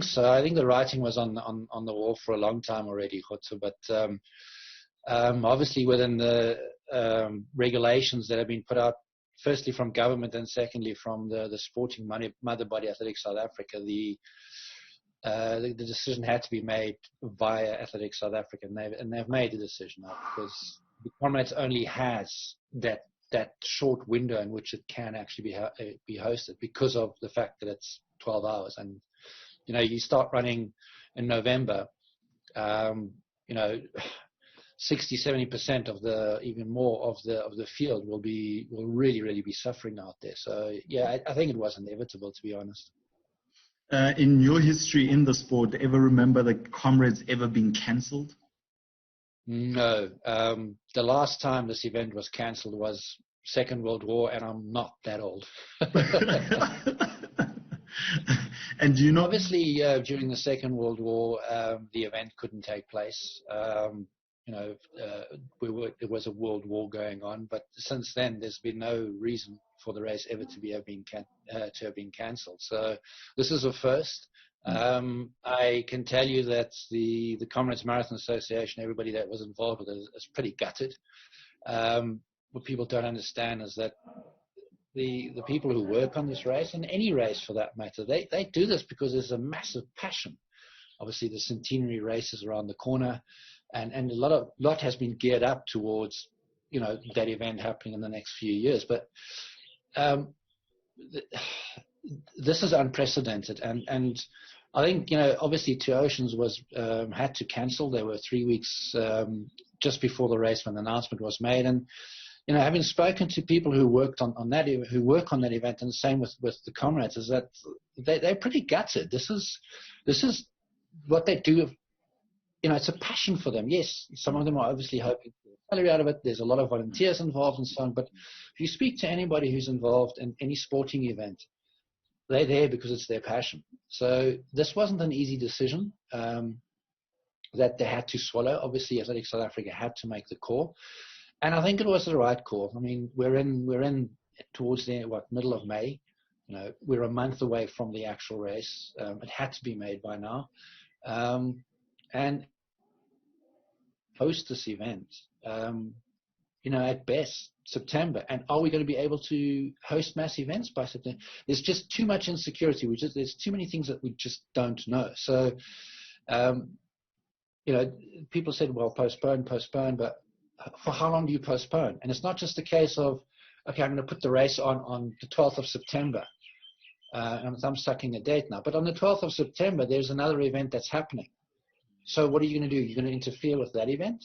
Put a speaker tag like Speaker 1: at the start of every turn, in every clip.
Speaker 1: so. I think the writing was on the wall for a long time already, Khotso, but obviously within the regulations that have been put out, firstly from government and secondly from the sporting mother body, Athletics South Africa, the decision had to be made via Athletics South Africa, and they've made the decision now, because the Comrades only has that short window in which it can actually be hosted, because of the fact that it's 12 hours. And you start running in November, 60-70% of even more of the field will really be suffering out there. So yeah, I think it was inevitable, to be honest.
Speaker 2: In your history in the sport, ever remember the Comrades ever being cancelled?
Speaker 1: No. The last time this event was cancelled was Second World War, and I'm not that old.
Speaker 2: And do you know?
Speaker 1: Obviously, during the Second World War, the event couldn't take place. There was a world war going on, but since then, there's been no reason for the race ever to have been cancelled. So this is a first. I can tell you that the Comrades Marathon Association, everybody that was involved with it, is pretty gutted. What people don't understand is that the people who work on this race, and any race for that matter, they do this because there's a massive passion. Obviously, the centenary race is around the corner, and a lot has been geared up towards that event happening in the next few years. But this is unprecedented, and I think obviously Two Oceans had to cancel. There were 3 weeks just before the race when the announcement was made, and having spoken to people who work on that event, and the same with the Comrades, is that they're pretty gutted. This is what they do. It's a passion for them. Yes, some of them are obviously hoping for a salary out of it. There's a lot of volunteers involved and so on. But if you speak to anybody who's involved in any sporting event, they're there because it's their passion. So this wasn't an easy decision that they had to swallow. Obviously, Athletics South Africa had to make the call, and I think it was the right call. I mean, we're in towards the middle of May. We're a month away from the actual race. It had to be made by now, and host this event. At best September. And are we going to be able to host mass events by September? There's just too much insecurity. There's too many things that we just don't know. So, people said, well, postpone, but for how long do you postpone? And it's not just a case of, okay, I'm going to put the race on the 12th of September. And I'm sucking a date now. But on the 12th of September, there's another event that's happening. So what are you going to do? You're going to interfere with that event?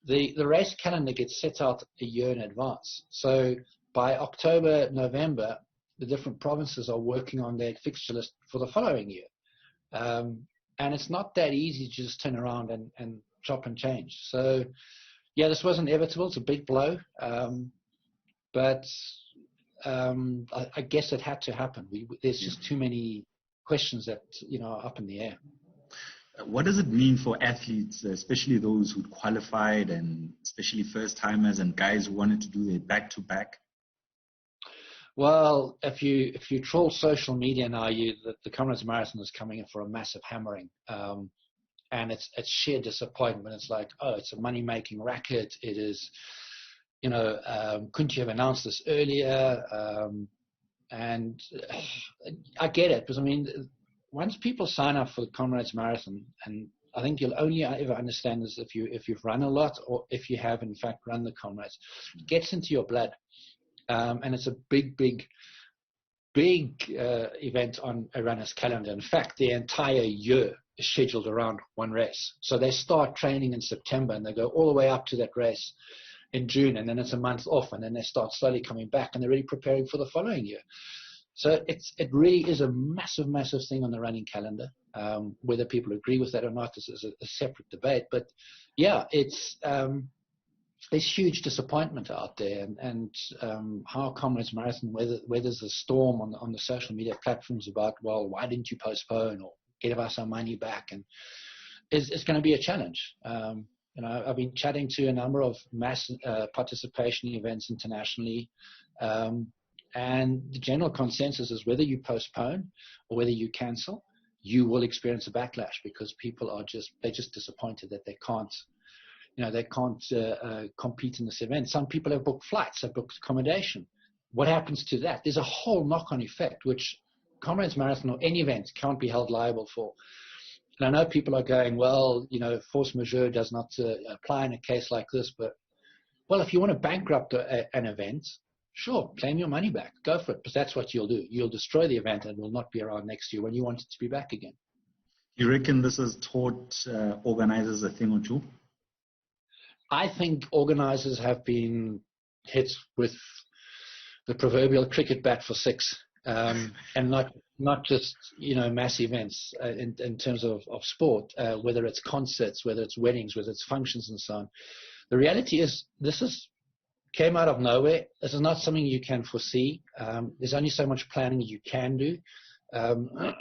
Speaker 1: The race calendar gets set out a year in advance. So by October, November, the different provinces are working on their fixture list for the following year. And it's not that easy to just turn around and chop and change. So, yeah, this was inevitable. It's a big blow. But I guess it had to happen. There's just too many questions that, are up in the air.
Speaker 2: What does it mean for athletes, especially those who qualified, and especially first-timers and guys who wanted to do their back-to-back?
Speaker 1: Well, if you troll social media now, the Comrades Marathon is coming in for a massive hammering, and it's sheer disappointment. It's like, oh, it's a money-making racket. It is, couldn't you have announced this earlier? And I get it, because I mean, once people sign up for the Comrades Marathon, and I think you'll only ever understand this if you've run a lot, or if you have in fact run the Comrades, it gets into your blood, and it's a big event on a runner's calendar. In fact, the entire year is scheduled around one race. So they start training in September and they go all the way up to that race in June, and then it's a month off, and then they start slowly coming back, and they're really preparing for the following year. So it really is a massive thing on the running calendar. Whether people agree with that or not is a separate debate. But yeah, there's huge disappointment out there, and how Comrades Marathon weathers the storm on the social media platforms about, well, why didn't you postpone, or give us our money back, and it's going to be a challenge. I've been chatting to a number of mass participation events internationally. And the general consensus is whether you postpone or whether you cancel, you will experience a backlash because people are they're just disappointed that they can't compete in this event. Some people have booked flights, have booked accommodation. What happens to that? There's a whole knock-on effect, which Comrades Marathon or any event can't be held liable for. And I know people are going, well, force majeure does not apply in a case like this, but, well, if you want to bankrupt an event, sure, claim your money back. Go for it, because that's what you'll do. You'll destroy the event and will not be around next year when you want it to be back again.
Speaker 2: You reckon this has taught organizers a thing or two?
Speaker 1: I think organizers have been hit with the proverbial cricket bat for six, and not just mass events in terms of sport, whether it's concerts, whether it's weddings, whether it's functions and so on. The reality is this came out of nowhere. This is not something you can foresee. There's only so much planning you can do.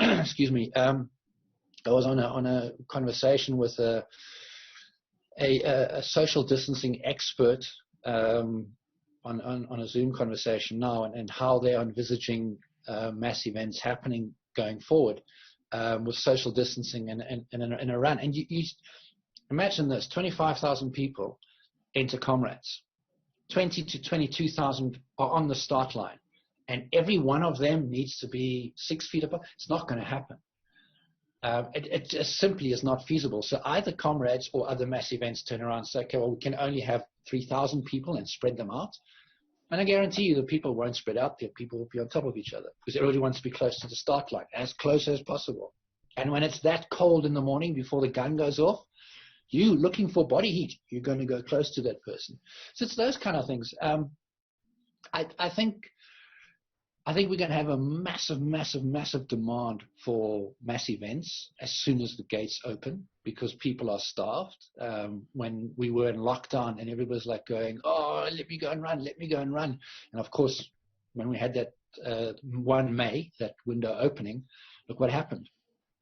Speaker 1: Excuse me. I was on a conversation with a social distancing expert on a Zoom conversation now, and how they are envisaging mass events happening going forward with social distancing and in a run. And you imagine this: 25,000 people enter Comrades, 20 to 22,000 are on the start line, and every one of them needs to be 6 feet apart. It's not going to happen. It just simply is not feasible. So either Comrades or other mass events turn around and say, okay, well, we can only have 3,000 people and spread them out. And I guarantee you the people won't spread out there. People will be on top of each other because everybody wants to be close to the start line, as close as possible. And when it's that cold in the morning before the gun goes off, you looking for body heat, you're going to go close to that person. So it's those kind of things. I think we're going to have a massive demand for mass events as soon as the gates open, because people are starved. When we were in lockdown and everybody was like going, oh, let me go and run. And of course, when we had that 1 May, that window opening, look what happened.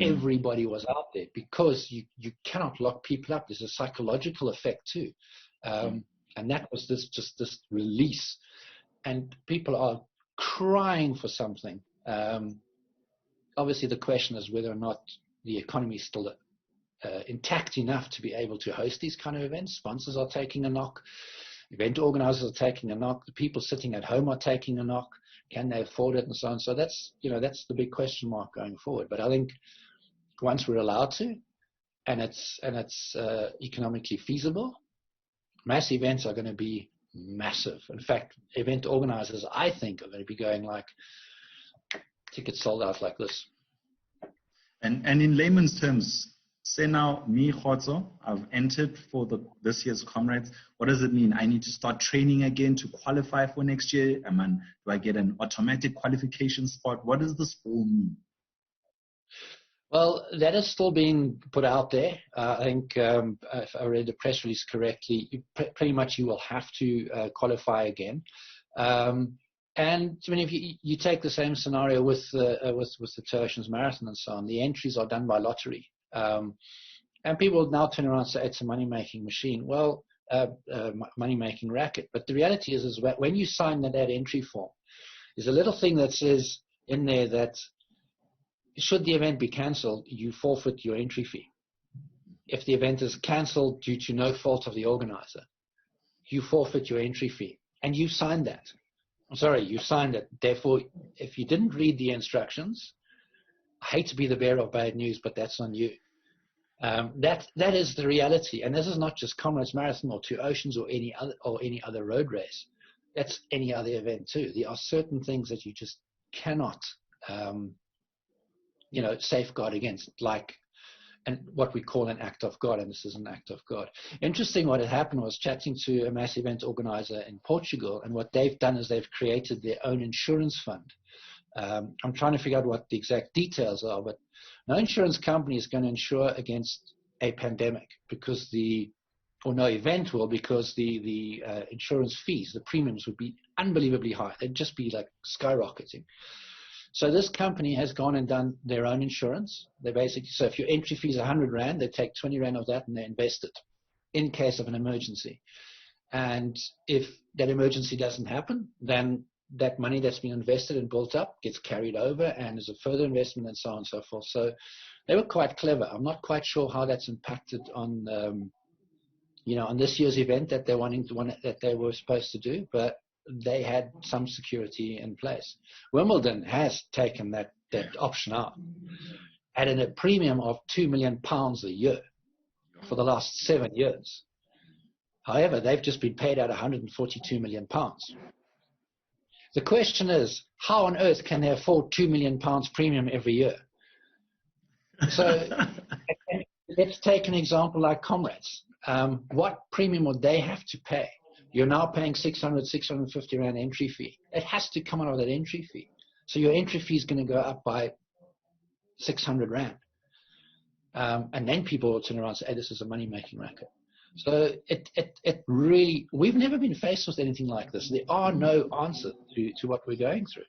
Speaker 1: Everybody was out there because you cannot lock people up. There's a psychological effect too. And that was this release. And people are crying for something. Obviously, the question is whether or not the economy is still intact enough to be able to host these kind of events. Sponsors are taking a knock. Event organizers are taking a knock. The people sitting at home are taking a knock. Can they afford it and so on? So that's the big question mark going forward. But I think once we're allowed to, and it's economically feasible, mass events are going to be massive. In fact, event organizers, I think, are going to be going like tickets sold out like this.
Speaker 2: And in layman's terms, say now, me, Khotso, I've entered for this year's Comrades. What does it mean? I need to start training again to qualify for next year? Do I get an automatic qualification spot? What does this all mean?
Speaker 1: Well, that is still being put out there. I think if I read the press release correctly, pretty much you will have to qualify again. And I mean, if you take the same scenario with the Two Oceans Marathon and so on, the entries are done by lottery. And people now turn around and say it's a money-making machine. Well, money-making racket. But the reality is when you sign that entry form, there's a little thing that says in there that should the event be cancelled, you forfeit your entry fee. If the event is cancelled due to no fault of the organizer, you forfeit your entry fee. And you signed that. I'm sorry, you signed it. Therefore, if you didn't read the instructions, I hate to be the bearer of bad news, but that's on you. That is the reality. And this is not just Comrades Marathon or Two Oceans or any other road race. That's any other event too. There are certain things that you just cannot safeguard against, like what we call an act of God, and this is an act of God. Interesting, what had happened was chatting to a mass event organizer in Portugal, and what they've done is they've created their own insurance fund. I'm trying to figure out what the exact details are, but no insurance company is going to insure against a pandemic because no event will, because the insurance fees, the premiums would be unbelievably high. They'd just be like skyrocketing. So this company has gone and done their own insurance. So if your entry fee is 100 Rand, they take 20 Rand of that and they invest it in case of an emergency. And if that emergency doesn't happen, then that money that's been invested and built up gets carried over and is a further investment and so on and so forth. So they were quite clever. I'm not quite sure how that's impacted on, on this year's event that that they were supposed to do, but they had some security in place. Wimbledon has taken that option out at a premium of £2 million a year for the last 7 years. However, they've just been paid out £142 million. The question is, how on earth can they afford £2 million premium every year? So let's take an example like Comrades. What premium would they have to pay? You're now paying 650 Rand entry fee. It has to come out of that entry fee. So your entry fee is going to go up by 600 Rand. And then people will turn around and say, hey, this is a money-making racket. So it really, we've never been faced with anything like this. There are no answers to what we're going through.